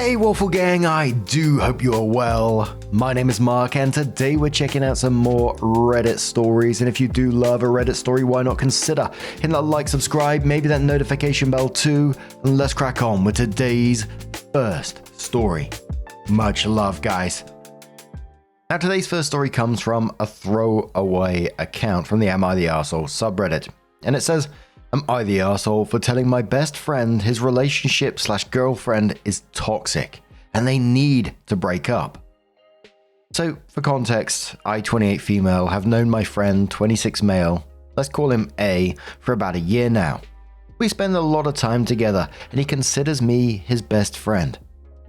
Hey Waffle Gang, I do hope you are well. My name is Mark and today we're checking out some more Reddit stories, and if you do love a Reddit story, why not consider hitting that like, subscribe, maybe that notification bell too, and let's crack on with today's first story. Much love, guys. Now today's first story comes from a throwaway account from the Am I the Arsehole subreddit, and it says, am I the arsehole for telling my best friend his relationship/girlfriend is toxic and they need to break up? So, for context, I, 28 female, have known my friend, 26 male, let's call him A, for about a year now. We spend a lot of time together and he considers me his best friend.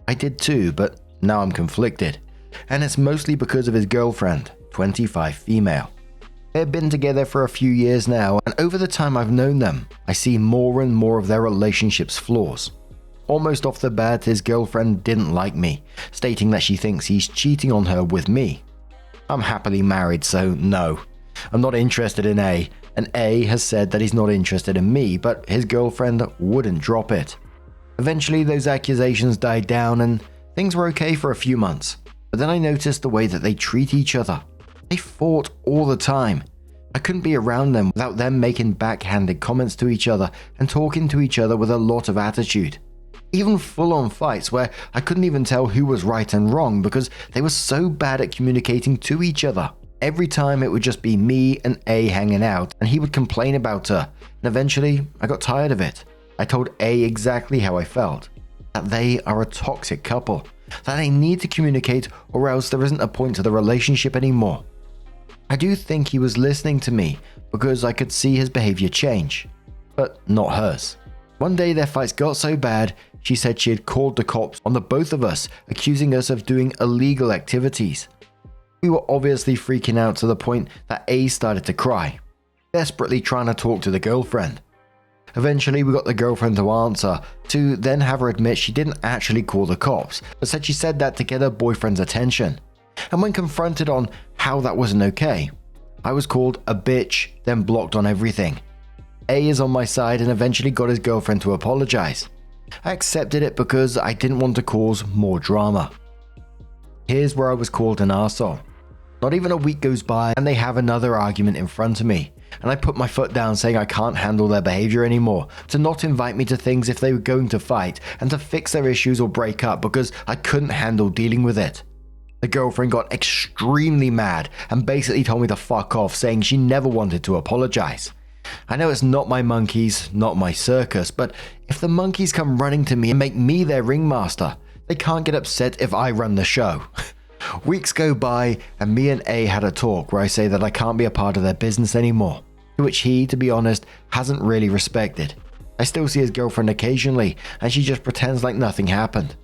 I did too, but now I'm conflicted. And it's mostly because of his girlfriend, 25 female. They've been together for a few years now, and over the time I've known them, I see more and more of their relationship's flaws. Almost off the bat, his girlfriend didn't like me, stating that she thinks he's cheating on her with me. I'm happily married, so no. I'm not interested in A, and A has said that he's not interested in me, but his girlfriend wouldn't drop it. Eventually, those accusations died down and things were okay for a few months, but then I noticed the way that they treat each other. They fought all the time. I couldn't be around them without them making backhanded comments to each other and talking to each other with a lot of attitude. Even full-on fights where I couldn't even tell who was right and wrong because they were so bad at communicating to each other. Every time it would just be me and A hanging out and he would complain about her, and eventually I got tired of it. I told A exactly how I felt, that they are a toxic couple, that they need to communicate or else there isn't a point to the relationship anymore. I do think he was listening to me because I could see his behavior change, but not hers. One day their fights got so bad, she said she had called the cops on the both of us, accusing us of doing illegal activities. We were obviously freaking out to the point that A started to cry, desperately trying to talk to the girlfriend. Eventually we got the girlfriend to answer, to then have her admit she didn't actually call the cops, but said she said that to get her boyfriend's attention. And when confronted on how that wasn't okay, I was called a bitch, then blocked on everything. A is on my side and eventually got his girlfriend to apologize. I accepted it because I didn't want to cause more drama. Here's where I was called an arsehole. Not even a week goes by and they have another argument in front of me, and I put my foot down saying I can't handle their behavior anymore, to not invite me to things if they were going to fight, and to fix their issues or break up because I couldn't handle dealing with it. The girlfriend got extremely mad and basically told me to fuck off, saying she never wanted to apologize. I know it's not my monkeys, not my circus, but if the monkeys come running to me and make me their ringmaster, they can't get upset if I run the show. Weeks go by and me and A had a talk where I say that I can't be a part of their business anymore, to which he, to be honest, hasn't really respected. I still see his girlfriend occasionally and she just pretends like nothing happened.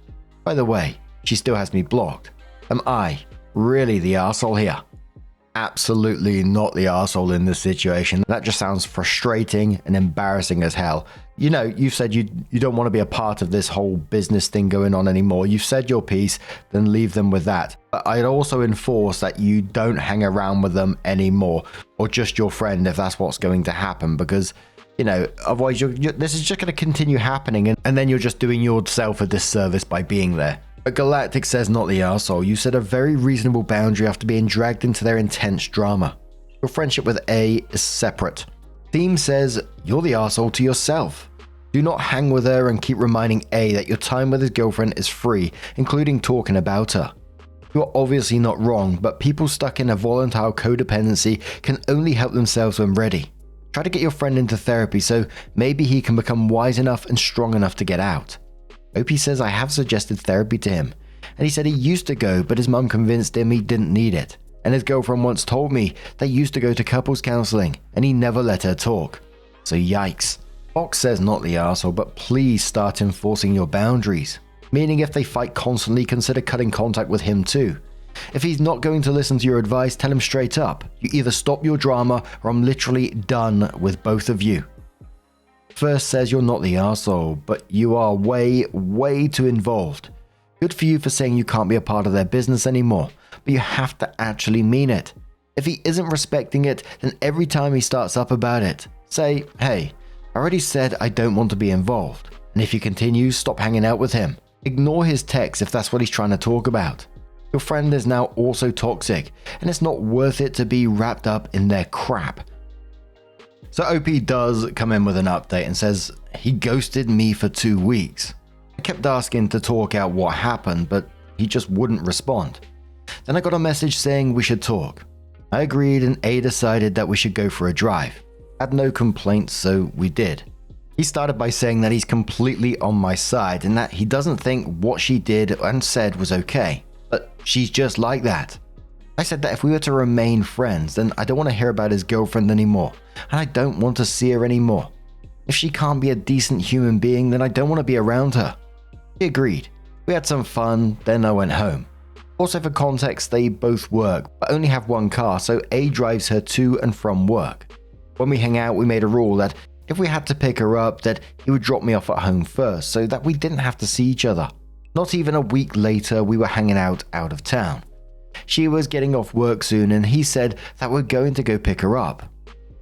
By the way, she still has me blocked. Am I really the arsehole here? Absolutely not the arsehole in this situation. That just sounds frustrating and embarrassing as hell. You know, you've said you don't want to be a part of this whole business thing going on anymore. You've said your piece, then leave them with that. But I'd also enforce that you don't hang around with them anymore, or just your friend if that's what's going to happen, because, you know, otherwise this is just going to continue happening and then you're just doing yourself a disservice by being there. But Galactic says not the arsehole. You set a very reasonable boundary after being dragged into their intense drama. Your friendship with A is separate. Theme says you're the arsehole to yourself. Do not hang with her and keep reminding A that your time with his girlfriend is free, including talking about her. You're obviously not wrong, but people stuck in a volatile codependency can only help themselves when ready. Try to get your friend into therapy so maybe he can become wise enough and strong enough to get out. OP says I have suggested therapy to him, and he said he used to go, but his mum convinced him he didn't need it. And his girlfriend once told me they used to go to couples counseling, and he never let her talk. So yikes. Fox says not the arsehole, but please start enforcing your boundaries. Meaning if they fight constantly, consider cutting contact with him too. If he's not going to listen to your advice, tell him straight up. You either stop your drama, or I'm literally done with both of you. First says you're not the arsehole, but you are way too involved. Good for you for saying you can't be a part of their business anymore, but you have to actually mean it. If he isn't respecting it, then every time he starts up about it, say, hey, I already said I don't want to be involved, and if he continues, stop hanging out with him. Ignore his text if that's what he's trying to talk about. Your friend is now also toxic, and it's not worth it to be wrapped up in their crap. So OP does come in with an update and says, he ghosted me for 2 weeks. I kept asking to talk out what happened, but he just wouldn't respond. Then I got a message saying we should talk. I agreed and A decided that we should go for a drive. Had no complaints, so we did. He started by saying that he's completely on my side and that he doesn't think what she did and said was okay, but she's just like that. I said that if we were to remain friends, then I don't want to hear about his girlfriend anymore, and I don't want to see her anymore. If she can't be a decent human being, then I don't want to be around her. He agreed. We had some fun, then I went home. Also for context, they both work, but only have one car, so A drives her to and from work. When we hang out, we made a rule that if we had to pick her up, that he would drop me off at home first, so that we didn't have to see each other. Not even a week later, we were hanging out of town. She was getting off work soon, and he said that we're going to go pick her up.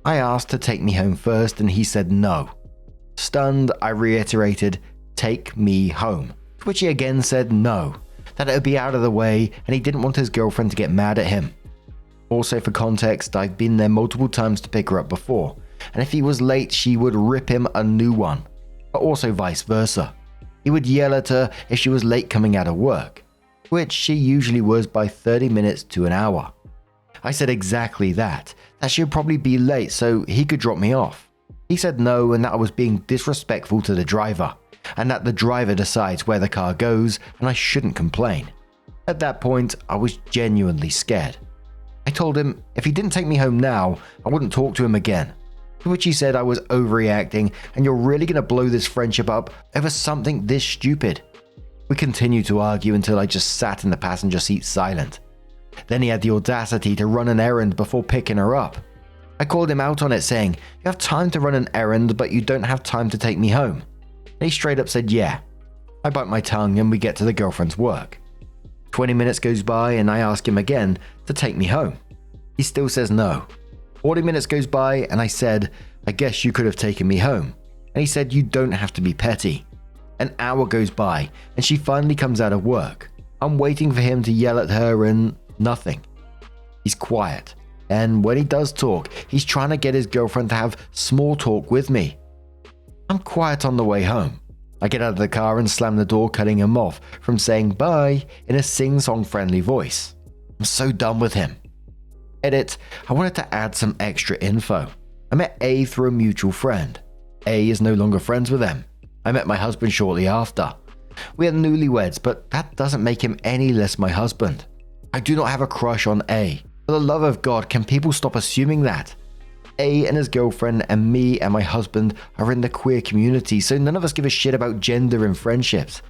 I asked to take me home first, and he said no. Stunned, I reiterated, "Take me home," to which he again said no, that it would be out of the way, and he didn't want his girlfriend to get mad at him. Also for context, I've been there multiple times to pick her up before, and if he was late, she would rip him a new one, but also vice versa. He would yell at her if she was late coming out of work, which she usually was by 30 minutes to an hour. I said exactly that she would probably be late so he could drop me off. He said no, and that I was being disrespectful to the driver, and that the driver decides where the car goes and I shouldn't complain. At that point, I was genuinely scared. I told him if he didn't take me home now, I wouldn't talk to him again. To which he said I was overreacting and you're really going to blow this friendship up over something this stupid. We continued to argue until I just sat in the passenger seat silent. Then he had the audacity to run an errand before picking her up. I called him out on it, saying, "You have time to run an errand, but you don't have time to take me home." And he straight up said yeah. I bite my tongue and we get to the girlfriend's work. 20 minutes goes by and I ask him again to take me home. He still says no. 40 minutes goes by and I said, "I guess you could have taken me home." And he said, "You don't have to be petty." An hour goes by and she finally comes out of work. I'm waiting for him to yell at her and nothing. He's quiet. And when he does talk, he's trying to get his girlfriend to have small talk with me. I'm quiet on the way home. I get out of the car and slam the door, cutting him off from saying bye in a sing-song friendly voice. I'm so done with him. Edit, I wanted to add some extra info. I met A through a mutual friend. A is no longer friends with them. I met my husband shortly after. We are newlyweds, but that doesn't make him any less my husband. I do not have a crush on A. For the love of God, can people stop assuming that? A and his girlfriend and me and my husband are in the queer community, so none of us give a shit about gender in friendships.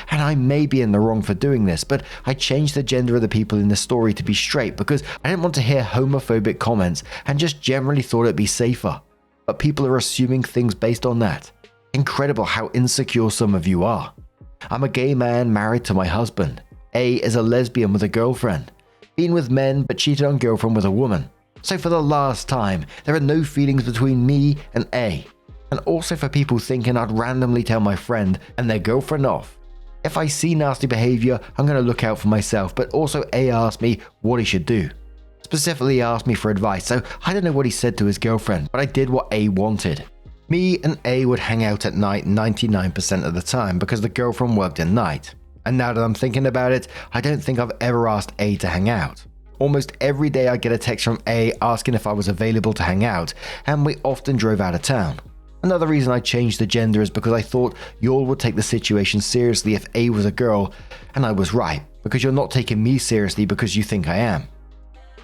And I may be in the wrong for doing this, but I changed the gender of the people in the story to be straight because I didn't want to hear homophobic comments and just generally thought it'd be safer. But people are assuming things based on that. Incredible how insecure some of you are. I'm a gay man married to my husband. A is a lesbian with a girlfriend. Been with men but cheated on girlfriend with a woman. So for the last time, there are no feelings between me and A. And also for people thinking I'd randomly tell my friend and their girlfriend off. If I see nasty behavior, I'm going to look out for myself, but also A asked me what he should do. Specifically asked me for advice, so I don't know what he said to his girlfriend, but I did what A wanted. Me and A would hang out at night 99% of the time because the girlfriend worked at night. And now that I'm thinking about it, I don't think I've ever asked A to hang out. Almost every day I get a text from A asking if I was available to hang out, and we often drove out of town. Another reason I changed the gender is because I thought y'all would take the situation seriously if A was a girl, and I was right, because you're not taking me seriously because you think I am.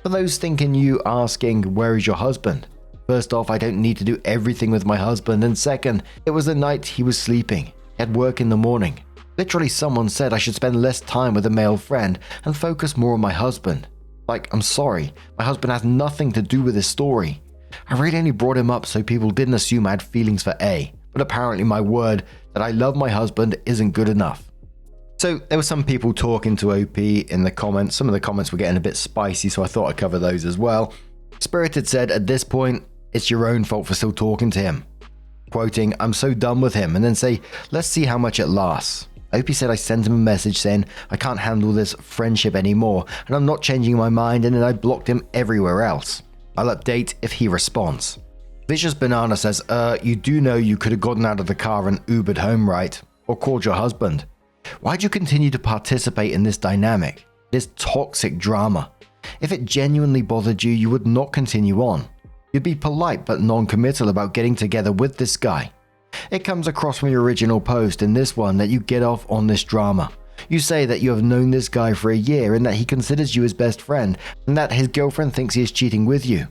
For those thinking you asking, where is your husband? First off, I don't need to do everything with my husband, and second, it was the night he was sleeping. He had work in the morning. Literally someone said I should spend less time with a male friend and focus more on my husband. Like, I'm sorry, my husband has nothing to do with this story. I really only brought him up so people didn't assume I had feelings for A, but apparently my word that I love my husband isn't good enough. So there were some people talking to OP in the comments. Some of the comments were getting a bit spicy, so I thought I'd cover those as well. Spirited said, at this point, it's your own fault for still talking to him. Quoting, I'm so done with him, and then say, let's see how much it lasts. Opie said I sent him a message saying I can't handle this friendship anymore and I'm not changing my mind, and then I blocked him everywhere else. I'll update if he responds. Vicious Banana says, you do know you could have gotten out of the car and Ubered home, right? Or called your husband. Why'd you continue to participate in this dynamic, this toxic drama? If it genuinely bothered you, you would not continue on. You'd be polite but non-committal about getting together with this guy. It comes across from your original post in this one that you get off on this drama. You say that you have known this guy for a year and that he considers you his best friend and that his girlfriend thinks he is cheating with you.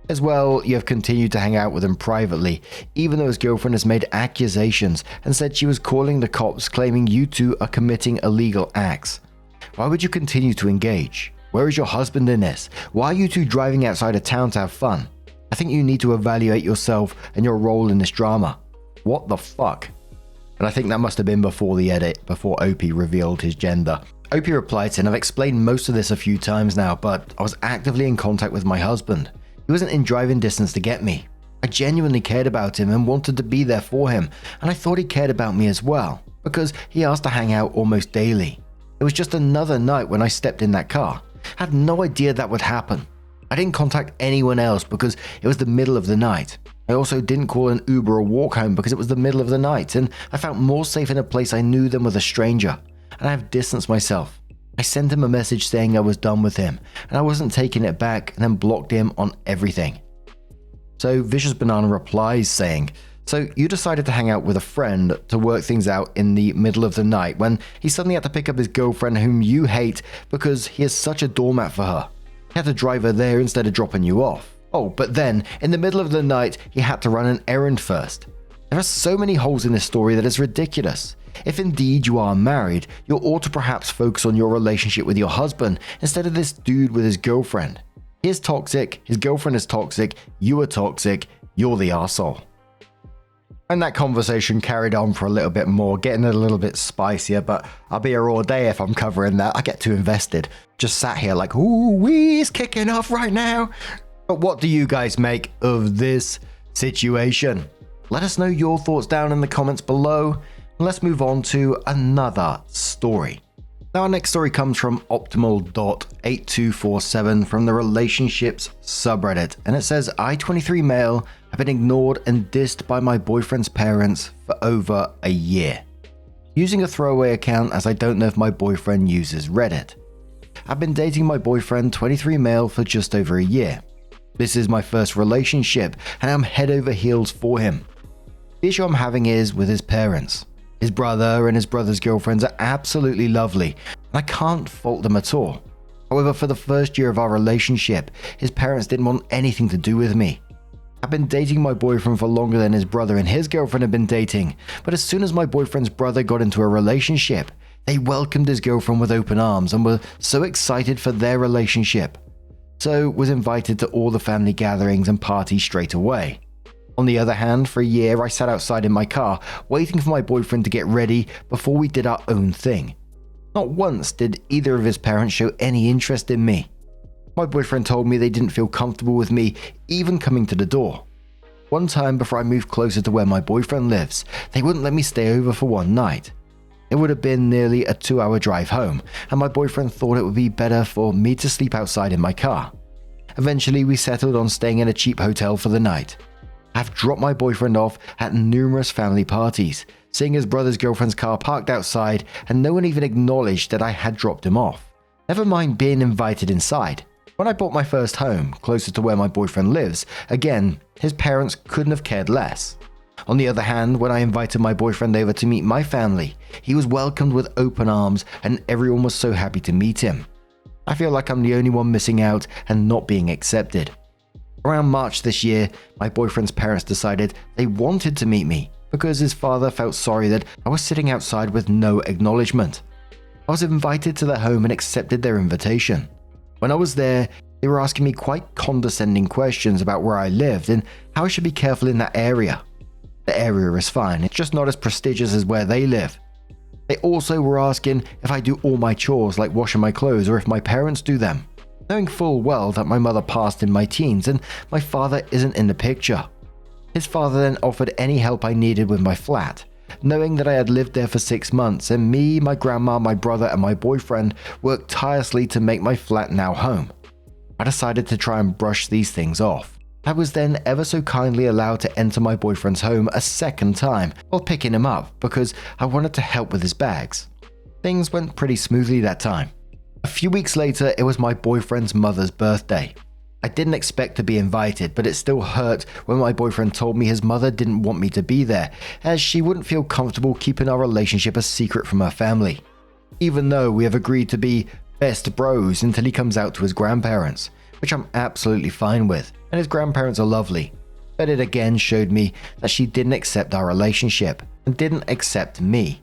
As well, you have continued to hang out with him privately, even though his girlfriend has made accusations and said she was calling the cops claiming you two are committing illegal acts. Why would you continue to engage? Where is your husband in this? Why are you two driving outside of town to have fun? I think you need to evaluate yourself and your role in this drama. What the fuck? And I think that must have been before the edit, before Opie revealed his gender. Opie replied saying, I've explained most of this a few times now, but I was actively in contact with my husband. He wasn't in driving distance to get me. I genuinely cared about him and wanted to be there for him, and I thought he cared about me as well, because he asked to hang out almost daily. It was just another night when I stepped in that car. I had no idea that would happen. I didn't contact anyone else because it was the middle of the night. I also didn't call an Uber or walk home because it was the middle of the night, and I felt more safe in a place I knew than with a stranger, and I have distanced myself. I sent him a message saying I was done with him, and I wasn't taking it back, and then blocked him on everything. So Vicious Banana replies saying, so you decided to hang out with a friend to work things out in the middle of the night when he suddenly had to pick up his girlfriend whom you hate because he is such a doormat for her. He had to drive her there instead of dropping you off. Oh, but then, in the middle of the night, he had to run an errand first. There are so many holes in this story that it's ridiculous. If indeed you are married, you ought to perhaps focus on your relationship with your husband instead of this dude with his girlfriend. He is toxic, his girlfriend is toxic, you are toxic, you're the arsehole. And that conversation carried on for a little bit more, getting a little bit spicier, but I'll be here all day if I'm covering that. I get too invested. Just sat here like, ooh, it's kicking off right now. But what do you guys make of this situation? Let us know your thoughts down in the comments below. And let's move on to another story. Now, our next story comes from optimal.8247 from the relationships subreddit, and it says, I, 23 male, have been ignored and dissed by my boyfriend's parents for over a year. Using a throwaway account as I don't know if my boyfriend uses Reddit. I've been dating my boyfriend, 23 male, for just over a year. This is my first relationship, and I'm head over heels for him. The issue I'm having is with his parents. His brother and his brother's girlfriends are absolutely lovely, and I can't fault them at all. However, for the first year of our relationship, his parents didn't want anything to do with me. I've been dating my boyfriend for longer than his brother and his girlfriend have been dating, but as soon as my boyfriend's brother got into a relationship, they welcomed his girlfriend with open arms and were so excited for their relationship. So was invited to all the family gatherings and parties straight away. On the other hand, for a year I sat outside in my car waiting for my boyfriend to get ready before we did our own thing. Not once did either of his parents show any interest in me. My boyfriend told me they didn't feel comfortable with me even coming to the door. One time before I moved closer to where my boyfriend lives, they wouldn't let me stay over for one night. It would have been nearly a 2-hour drive home, and my boyfriend thought it would be better for me to sleep outside in my car. Eventually, we settled on staying in a cheap hotel for the night. I've dropped my boyfriend off at numerous family parties, seeing his brother's girlfriend's car parked outside, and no one even acknowledged that I had dropped him off. Never mind being invited inside. When I bought my first home, closer to where my boyfriend lives, again, his parents couldn't have cared less. On the other hand, when I invited my boyfriend over to meet my family, he was welcomed with open arms and everyone was so happy to meet him. I feel like I'm the only one missing out and not being accepted. Around March this year, my boyfriend's parents decided they wanted to meet me because his father felt sorry that I was sitting outside with no acknowledgement. I was invited to their home and accepted their invitation. When I was there, they were asking me quite condescending questions about where I lived and how I should be careful in that area. The area is fine, it's just not as prestigious as where they live. They also were asking if I do all my chores like washing my clothes or if my parents do them, knowing full well that my mother passed in my teens and my father isn't in the picture. His father then offered any help I needed with my flat, knowing that I had lived there for 6 months and me, my grandma, my brother and my boyfriend worked tirelessly to make my flat now home. I decided to try and brush these things off. I was then ever so kindly allowed to enter my boyfriend's home a second time while picking him up because I wanted to help with his bags. Things went pretty smoothly that time. A few weeks later, it was my boyfriend's mother's birthday. I didn't expect to be invited, but it still hurt when my boyfriend told me his mother didn't want me to be there, as she wouldn't feel comfortable keeping our relationship a secret from her family. Even though we have agreed to be best bros until he comes out to his grandparents, which I'm absolutely fine with, and his grandparents are lovely. But it again showed me that she didn't accept our relationship, and didn't accept me.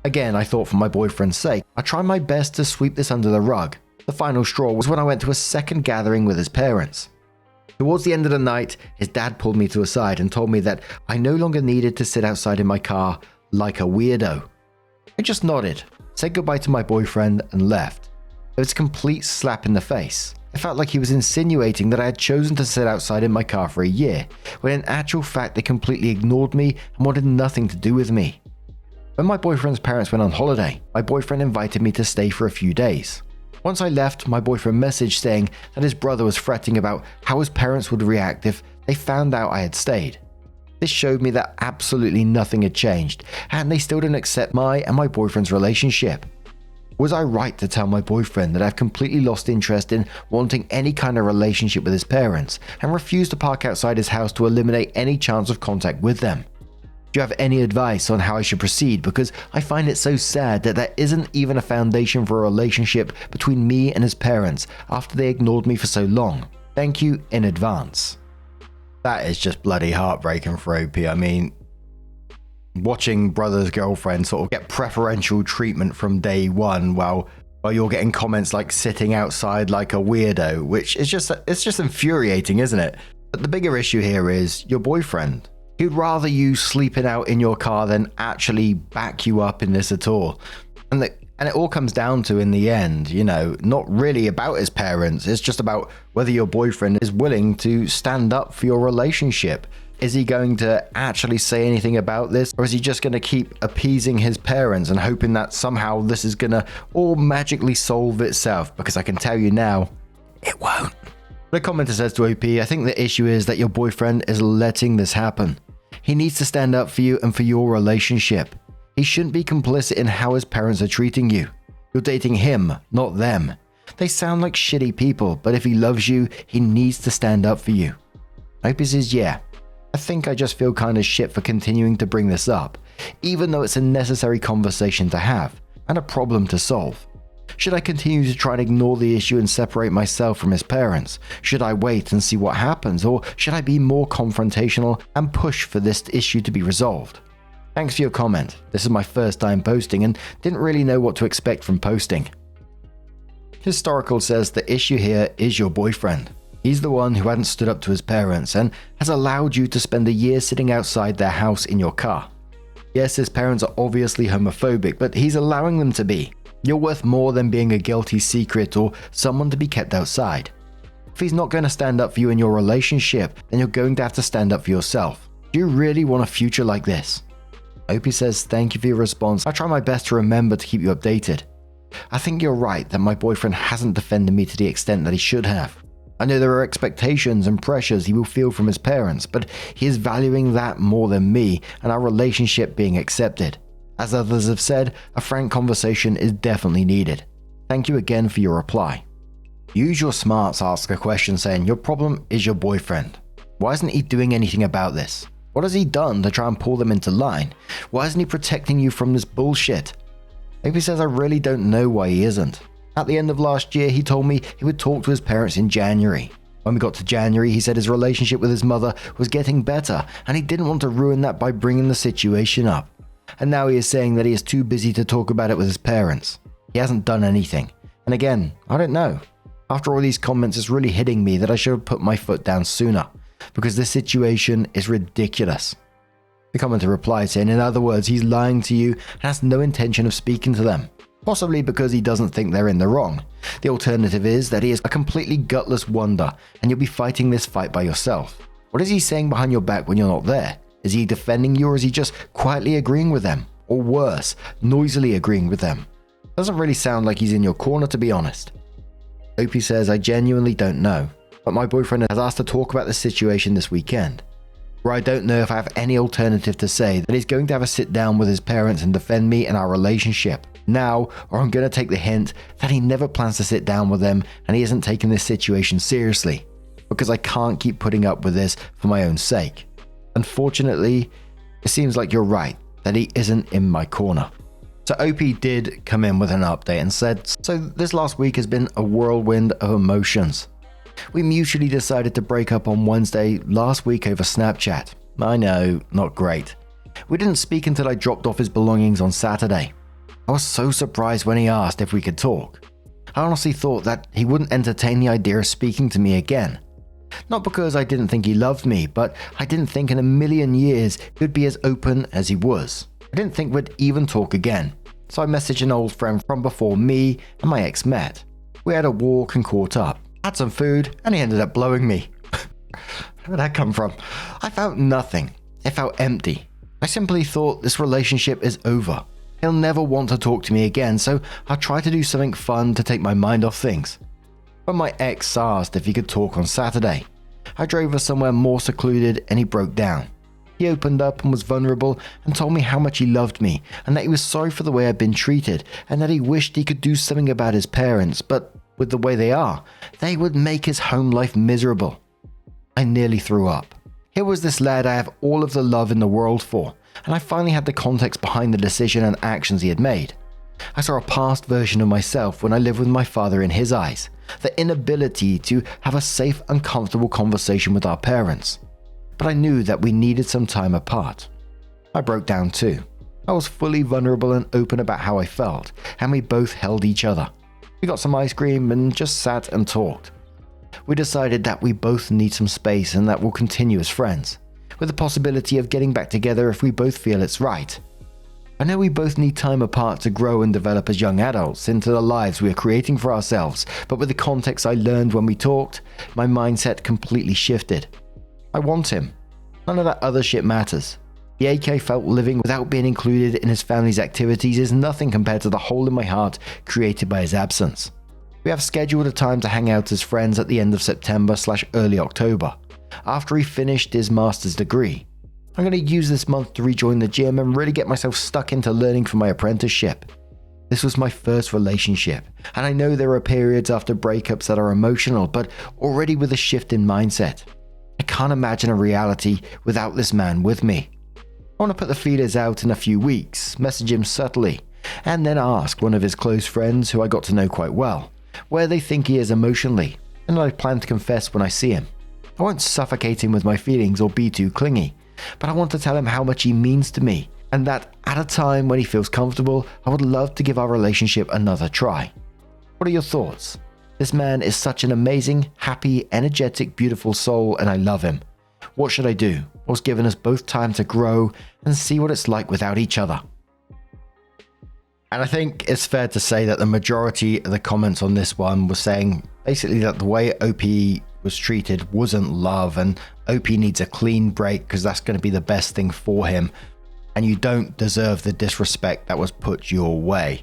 Again, I thought for my boyfriend's sake, I tried my best to sweep this under the rug. The final straw was when I went to a second gathering with his parents. Towards the end of the night, his dad pulled me to a side and told me that I no longer needed to sit outside in my car like a weirdo. I just nodded, said goodbye to my boyfriend and left. It was a complete slap in the face. It felt like he was insinuating that I had chosen to sit outside in my car for a year, when in actual fact they completely ignored me and wanted nothing to do with me. When my boyfriend's parents went on holiday, my boyfriend invited me to stay for a few days. Once I left, my boyfriend messaged saying that his brother was fretting about how his parents would react if they found out I had stayed. This showed me that absolutely nothing had changed, and they still didn't accept my and my boyfriend's relationship. Was I right to tell my boyfriend that I've completely lost interest in wanting any kind of relationship with his parents and refused to park outside his house to eliminate any chance of contact with them? Do you have any advice on how I should proceed? Because I find it so sad that there isn't even a foundation for a relationship between me and his parents after they ignored me for so long. Thank you in advance. That is just bloody heartbreaking for OP. I mean, watching brother's girlfriend sort of get preferential treatment from day one while you're getting comments like sitting outside like a weirdo, which is just infuriating, isn't it? But the bigger issue here is your boyfriend. He'd rather you sleeping out in your car than actually back you up in this at all. And it all comes down to, in the end, not really about his parents. It's just about whether your boyfriend is willing to stand up for your relationship. Is he going to actually say anything about this? Or is he just going to keep appeasing his parents and hoping that somehow this is going to all magically solve itself? Because I can tell you now, it won't. The commenter says to OP, I think the issue is that your boyfriend is letting this happen. He needs to stand up for you and for your relationship. He shouldn't be complicit in how his parents are treating you. You're dating him, not them. They sound like shitty people, but if he loves you, he needs to stand up for you. OP says, yeah, I think I just feel kind of shit for continuing to bring this up, even though it's a necessary conversation to have and a problem to solve. Should I continue to try and ignore the issue and separate myself from his parents? Should I wait and see what happens, or should I be more confrontational and push for this issue to be resolved? Thanks for your comment. This is my first time posting and didn't really know what to expect from posting. Historical says the issue here is your boyfriend. He's the one who hadn't stood up to his parents and has allowed you to spend a year sitting outside their house in your car. Yes, his parents are obviously homophobic, but he's allowing them to be. You're worth more than being a guilty secret or someone to be kept outside. If he's not going to stand up for you in your relationship, then you're going to have to stand up for yourself. Do you really want a future like this? OP says, thank you for your response. I'll try my best to remember to keep you updated. I think you're right that my boyfriend hasn't defended me to the extent that he should have. I know there are expectations and pressures he will feel from his parents, but he is valuing that more than me and our relationship being accepted. As others have said, a frank conversation is definitely needed. Thank you again for your reply. Use your smarts, ask a question saying your problem is your boyfriend. Why isn't he doing anything about this? What has he done to try and pull them into line? Why isn't he protecting you from this bullshit? OP says I really don't know why he isn't. At the end of last year, he told me he would talk to his parents in January. When we got to January, he said his relationship with his mother was getting better and he didn't want to ruin that by bringing the situation up. And now he is saying that he is too busy to talk about it with his parents. He hasn't done anything. And again, I don't know. After all these comments, it's really hitting me that I should have put my foot down sooner, because this situation is ridiculous. The commenter replied saying, in other words, he's lying to you and has no intention of speaking to them. Possibly because he doesn't think they're in the wrong. The alternative is that he is a completely gutless wonder and you'll be fighting this fight by yourself. What is he saying behind your back when you're not there? Is he defending you, or is he just quietly agreeing with them? Or worse, noisily agreeing with them? Doesn't really sound like he's in your corner, to be honest. Opie says, I genuinely don't know, but my boyfriend has asked to talk about the situation this weekend, where I don't know if I have any alternative to say that he's going to have a sit down with his parents and defend me and our relationship now, or I'm going to take the hint that he never plans to sit down with them and he isn't taking this situation seriously, because I can't keep putting up with this for my own sake. Unfortunately, it seems like you're right, that he isn't in my corner. So Opie did come in with an update and said, so this last week has been a whirlwind of emotions. We mutually decided to break up on Wednesday last week over Snapchat. I know, not great. We didn't speak until I dropped off his belongings on Saturday. I was so surprised when he asked if we could talk. I honestly thought that he wouldn't entertain the idea of speaking to me again. Not because I didn't think he loved me, but I didn't think in a million years he'd be as open as he was. I didn't think we'd even talk again. So I messaged an old friend from before me and my ex met. We had a walk and caught up, had some food, and he ended up blowing me. Where did that come from? I felt nothing. It felt empty. I simply thought this relationship is over. He'll never want to talk to me again, so I tried to do something fun to take my mind off things. When my ex asked if he could talk on Saturday, I drove us somewhere more secluded and he broke down. He opened up and was vulnerable and told me how much he loved me and that he was sorry for the way I'd been treated and that he wished he could do something about his parents, but with the way they are, they would make his home life miserable. I nearly threw up. Here was this lad I have all of the love in the world for, and I finally had the context behind the decision and actions he had made. I saw a past version of myself when I lived with my father in his eyes, the inability to have a safe and comfortable conversation with our parents. But I knew that we needed some time apart. I broke down too. I was fully vulnerable and open about how I felt, and we both held each other. We got some ice cream and just sat and talked. We decided that we both need some space and that we'll continue as friends, with the possibility of getting back together if we both feel it's right. I know we both need time apart to grow and develop as young adults into the lives we are creating for ourselves, but with the context I learned when we talked, my mindset completely shifted. I want him. None of that other shit matters. The AK felt living without being included in his family's activities is nothing compared to the hole in my heart created by his absence. We have scheduled a time to hang out as friends at the end of September/early October, after he finished his master's degree. I'm going to use this month to rejoin the gym and really get myself stuck into learning for my apprenticeship. This was my first relationship, and I know there are periods after breakups that are emotional, but already with a shift in mindset. I can't imagine a reality without this man with me. I want to put the feelers out in a few weeks, message him subtly, and then ask one of his close friends who I got to know quite well, where they think he is emotionally, and I plan to confess when I see him. I won't suffocate him with my feelings or be too clingy, but I want to tell him how much he means to me, and that at a time when he feels comfortable, I would love to give our relationship another try. What are your thoughts? This man is such an amazing, happy, energetic, beautiful soul, and I love him. What should I do? I was given us both time to grow and see what it's like without each other. And I think it's fair to say that the majority of the comments on this one were saying basically that the way OP was treated wasn't love, and OP needs a clean break because that's going to be the best thing for him, and you don't deserve the disrespect that was put your way.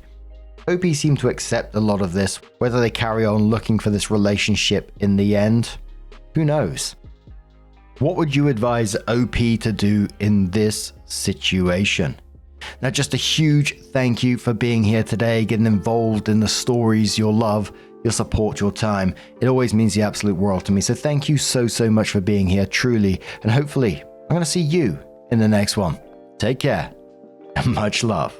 OP seemed to accept a lot of this. Whether they carry on looking for this relationship in the end, who knows? What would you advise OP to do in this situation? Now, just a huge thank you for being here today, getting involved in the stories, your love, your support, your time. It always means the absolute world to me. So thank you so much for being here, truly. And hopefully, I'm going to see you in the next one. Take care and much love.